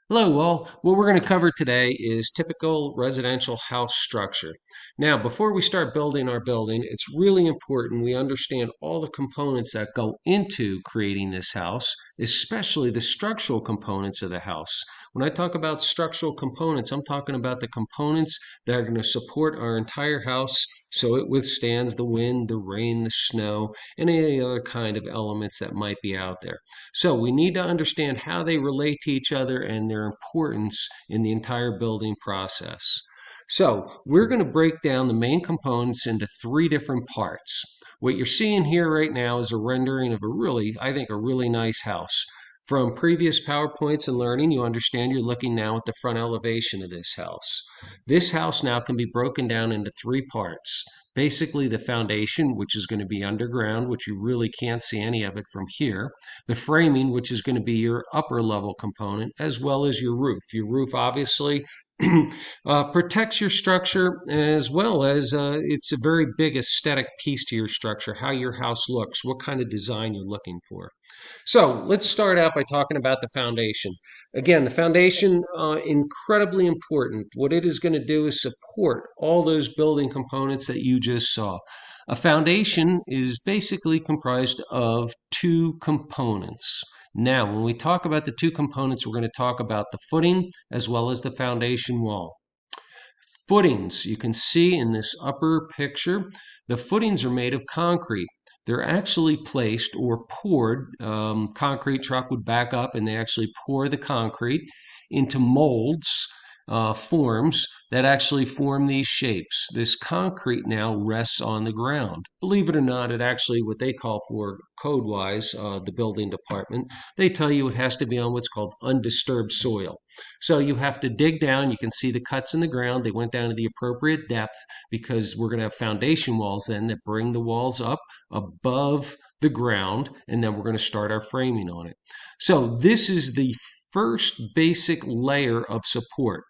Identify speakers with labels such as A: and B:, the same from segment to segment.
A: Hello, all. What we're going to cover today is typical residential house structure. Now, before we start building our building, it's really important we understand all the components that go into creating this house, especially the structural components of the house. When I talk about structural components, I'm talking about the components that are going to support our entire house so it withstands the wind, the rain, the snow, and any other kind of elements that might be out there. So we need to understand how they relate to each other and their importance in the entire building process. So we're going to break down the main components into three different parts. What you're seeing here right now is a rendering of I think, a really nice house. From previous PowerPoints and learning, you understand you're looking now at the front elevation of this house. This house now can be broken down into three parts. Basically, the foundation, which is going to be underground, which you really can't see any of it from here. The framing, which is going to be your upper level component, as well as your roof. Your roof obviously protects your structure, as well as it's a very big aesthetic piece to your structure, how your house looks, what kind of design you're looking for. So let's start out by talking about the foundation. Again, the foundation, incredibly important. What it is going to do is support all those building components that you just saw. A foundation is basically comprised of two components. Now, when we talk about the two components, we're going to talk about the footing as well as the foundation wall. Footings, you can see in this upper picture, the footings are made of concrete. They're actually placed or poured. Concrete truck would back up and they actually pour the concrete into molds, forms that actually form these shapes. This concrete now rests on the ground. Believe it or not, it actually, what they call for code-wise, the building department, they tell you it has to be on what's called undisturbed soil. So you have to dig down. You can see the cuts in the ground. They went down to the appropriate depth because we're going to have foundation walls then that bring the walls up above the ground, and then we're going to start our framing on it. So this is the first basic layer of support.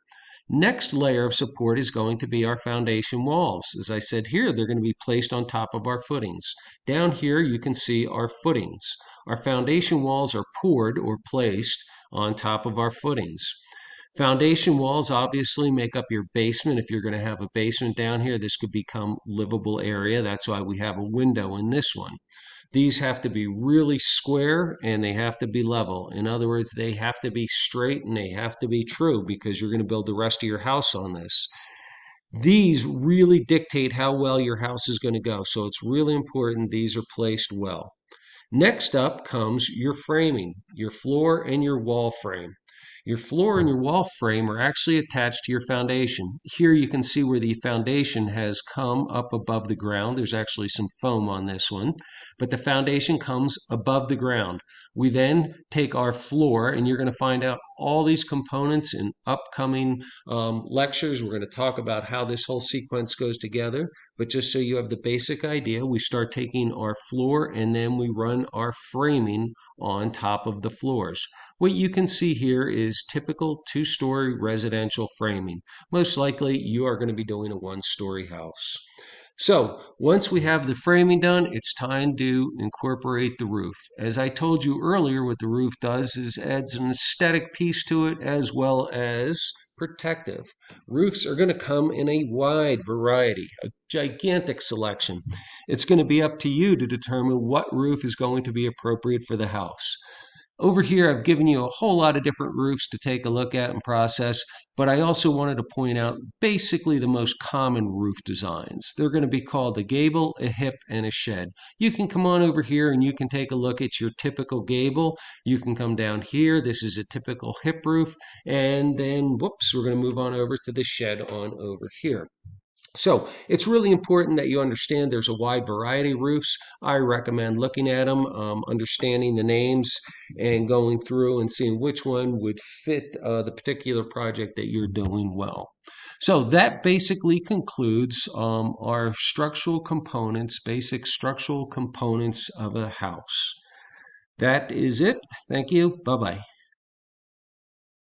A: Next layer of support is going to be our foundation walls. As I said here, they're going to be placed on top of our footings. Down here, you can see our footings. Our foundation walls are poured or placed on top of our footings. Foundation walls obviously make up your basement. If you're going to have a basement down here, this could become livable area. That's why we have a window in this one. These have to be really square and they have to be level. In other words, they have to be straight and they have to be true because you're going to build the rest of your house on this. These really dictate how well your house is going to go. So it's really important these are placed well. Next up comes your framing, your floor and your wall frame. Your floor and your wall frame are actually attached to your foundation. Here you can see where the foundation has come up above the ground. There's actually some foam on this one, but the foundation comes above the ground. We then take our floor, and you're going to find out all these components in upcoming lectures. We're going to talk about how this whole sequence goes together, but just so you have the basic idea, we start taking our floor and then we run our framing on top of the floors. What you can see here is typical two-story residential framing. Most likely you are going to be doing a one-story house. So once we have the framing done, it's time to incorporate the roof. As I told you earlier, what the roof does is adds an aesthetic piece to it as well as protective. Roofs are going to come in a wide variety, a gigantic selection. It's going to be up to you to determine what roof is going to be appropriate for the house. Over here, I've given you a whole lot of different roofs to take a look at and process, but I also wanted to point out basically the most common roof designs. They're going to be called a gable, a hip, and a shed. You can come on over here and you can take a look at your typical gable. You can come down here. This is a typical hip roof. And then, whoops, we're going to move on over to the shed on over here. So it's really important that you understand there's a wide variety of roofs. I recommend looking at them, understanding the names, and going through and seeing which one would fit the particular project that you're doing well. So that basically concludes our structural components, basic structural components of a house. That is it. Thank you. Bye-bye.